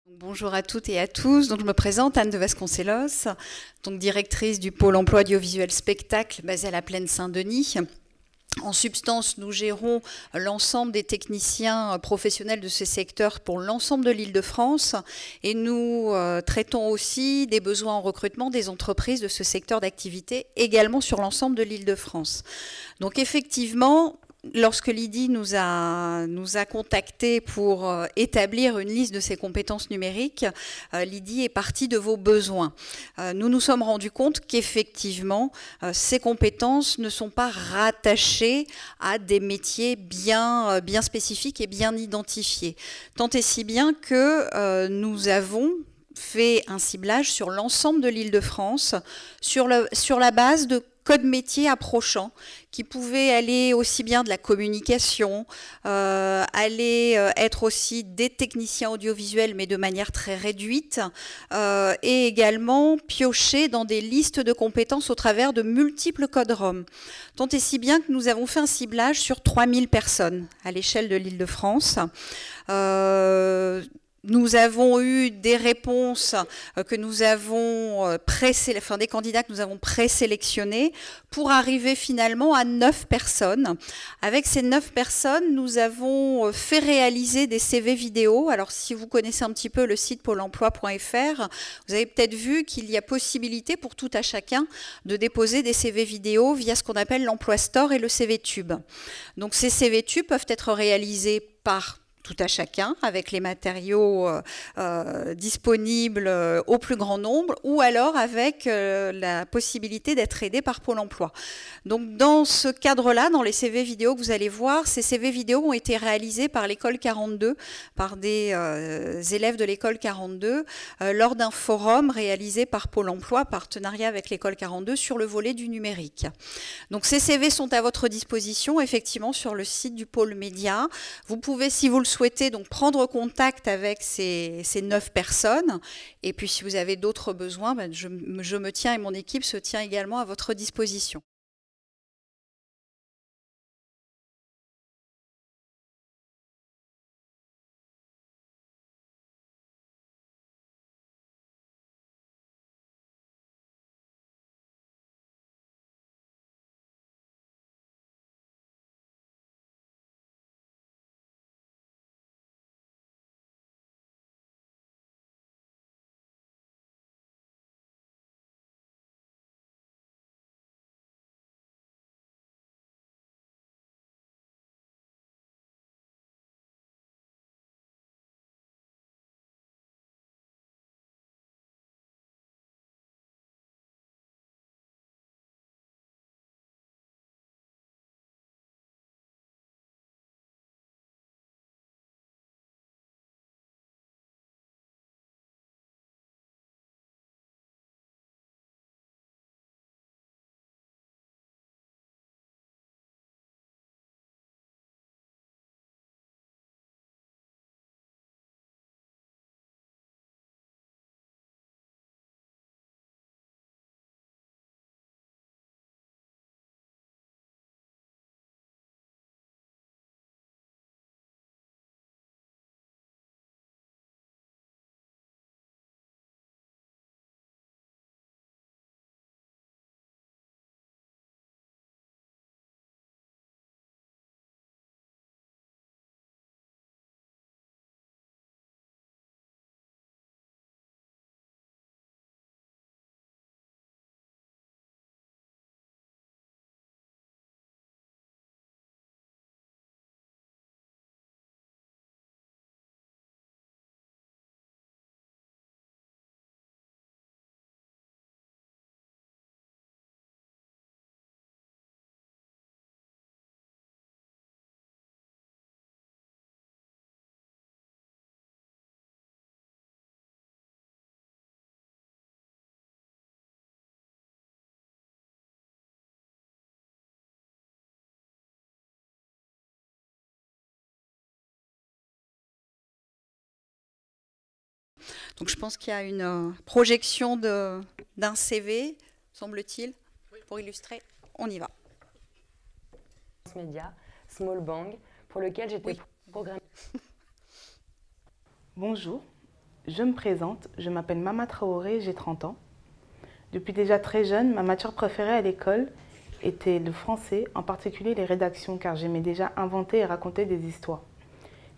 Bonjour à toutes et à tous. Donc, je me présente, Anne de Vasconcelos, donc directrice du pôle emploi audiovisuel spectacle basé à la Plaine Saint-Denis. En substance, nous gérons l'ensemble des techniciens professionnels de ce secteur pour l'ensemble de l'Île-de-France et nous traitons aussi des besoins en recrutement des entreprises de ce secteur d'activité également sur l'ensemble de l'Île-de-France. Donc effectivement, lorsque Lydie nous a contactés pour établir une liste de ses compétences numériques, Lydie est partie de vos besoins. Nous nous sommes rendus compte qu'effectivement, ces compétences ne sont pas rattachées à des métiers bien spécifiques et bien identifiés. Tant et si bien que nous avons fait un ciblage sur l'ensemble de l'Île-de-France sur la base de codes métiers approchants qui pouvaient aller aussi bien de la communication, être aussi des techniciens audiovisuels mais de manière très réduite et également piocher dans des listes de compétences au travers de multiples codes ROM. Tant et si bien que nous avons fait un ciblage sur 3000 personnes à l'échelle de l'Île-de-France. Nous avons eu des réponses que nous avons des candidats que nous avons présélectionnés pour arriver finalement à 9 personnes. Avec ces 9 personnes, nous avons fait réaliser des CV vidéo. Alors, si vous connaissez un petit peu le site pôle emploi.fr, vous avez peut-être vu qu'il y a possibilité pour tout à chacun de déposer des CV vidéo via ce qu'on appelle l'Emploi Store et le CV Tube. Donc, ces CV Tube peuvent être réalisés par tout à chacun, avec les matériaux disponibles au plus grand nombre, ou alors avec la possibilité d'être aidé par Pôle emploi. Donc dans ce cadre-là, dans les CV vidéo que vous allez voir, ces CV vidéo ont été réalisés par l'école 42, par des élèves de l'école 42, lors d'un forum réalisé par Pôle emploi, partenariat avec l'école 42, sur le volet du numérique. Donc ces CV sont à votre disposition, effectivement, sur le site du pôle média. Vous pouvez, si vous le souhaitez, donc prendre contact avec ces 9 personnes. Et puis, si vous avez d'autres besoins, je me tiens et mon équipe se tient également à votre disposition. Donc je pense qu'il y a une projection d'un CV, semble-t-il, pour illustrer. On y va. Média, Small Bang, pour lequel j'étais programmée. Bonjour, Je me présente, je m'appelle Mama Traoré, j'ai 30 ans. Depuis déjà très jeune, ma matière préférée à l'école était le français, en particulier les rédactions, car j'aimais déjà inventer et raconter des histoires.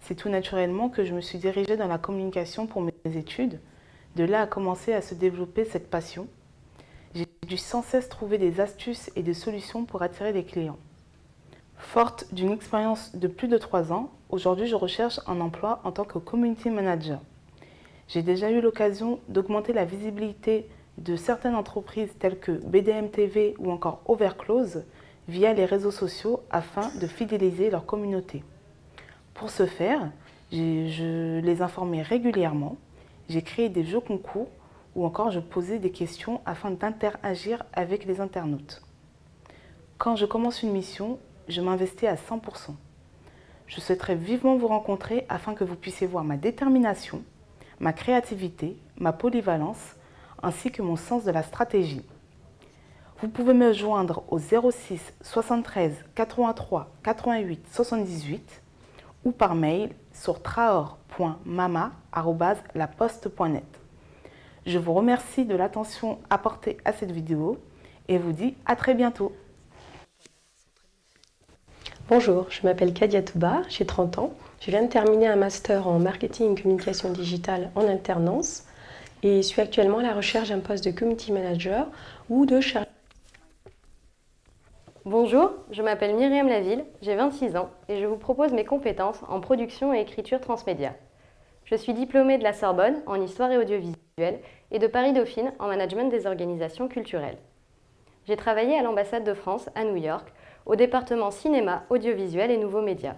C'est tout naturellement que je me suis dirigée dans la communication pour mes études. De là a commencé à se développer cette passion. J'ai dû sans cesse trouver des astuces et des solutions pour attirer les clients. Forte d'une expérience de plus de 3 ans, aujourd'hui je recherche un emploi en tant que community manager. J'ai déjà eu l'occasion d'augmenter la visibilité de certaines entreprises telles que BDM TV ou encore Overclose via les réseaux sociaux afin de fidéliser leur communauté. Pour ce faire, je les informais régulièrement, j'ai créé des jeux concours ou encore je posais des questions afin d'interagir avec les internautes. Quand je commence une mission, je m'investis à 100%. Je souhaiterais vivement vous rencontrer afin que vous puissiez voir ma détermination, ma créativité, ma polyvalence, ainsi que mon sens de la stratégie. Vous pouvez me joindre au 06 73 83 88 78 ou par mail sur traor.mama@laposte.net. Je vous remercie de l'attention apportée à cette vidéo et vous dis à très bientôt. Bonjour, je m'appelle Kadia Touba, j'ai 30 ans. Je viens de terminer un master en marketing et communication digitale en alternance et suis actuellement à la recherche d'un poste de community manager ou de chargé. Bonjour, je m'appelle Myriam Laville, j'ai 26 ans et je vous propose mes compétences en production et écriture transmédia. Je suis diplômée de la Sorbonne en histoire et audiovisuel et de Paris-Dauphine en management des organisations culturelles. J'ai travaillé à l'ambassade de France à New York au département cinéma, audiovisuel et nouveaux médias,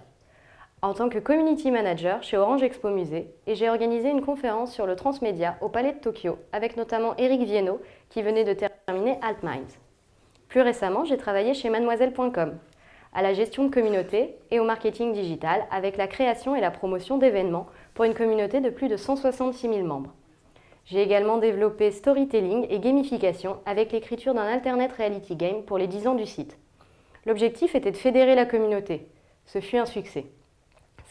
en tant que community manager chez Orange Expo Musée, et j'ai organisé une conférence sur le transmédia au Palais de Tokyo avec notamment Éric Viennot qui venait de terminer Altminds. Plus récemment, j'ai travaillé chez mademoiselle.com, à la gestion de communauté et au marketing digital avec la création et la promotion d'événements pour une communauté de plus de 166 000 membres. J'ai également développé storytelling et gamification avec l'écriture d'un alternate reality game pour les 10 ans du site. L'objectif était de fédérer la communauté. Ce fut un succès.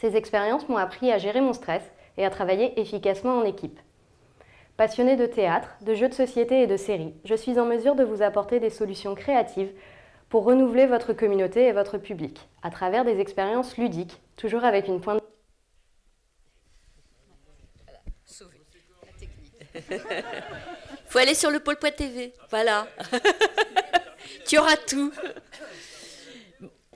Ces expériences m'ont appris à gérer mon stress et à travailler efficacement en équipe. Passionnée de théâtre, de jeux de société et de séries, je suis en mesure de vous apporter des solutions créatives pour renouveler votre communauté et votre public, à travers des expériences ludiques, toujours avec une pointe. Sauver la technique. Faut aller sur le pôle.tv, voilà. Tu auras tout.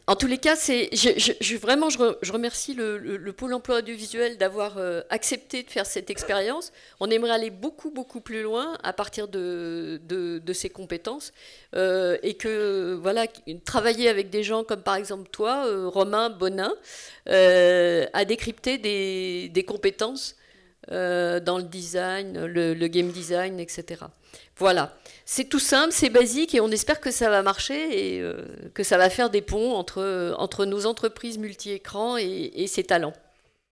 En tous les cas, je remercie le Pôle emploi audiovisuel d'avoir accepté de faire cette expérience. On aimerait aller beaucoup plus loin à partir de ces compétences et que voilà, travailler avec des gens comme par exemple toi, Romain Bonin, à décrypter des compétences dans le design, le game design, etc. Voilà, c'est tout simple, c'est basique et on espère que ça va marcher et que ça va faire des ponts entre nos entreprises multi-écrans et ces talents.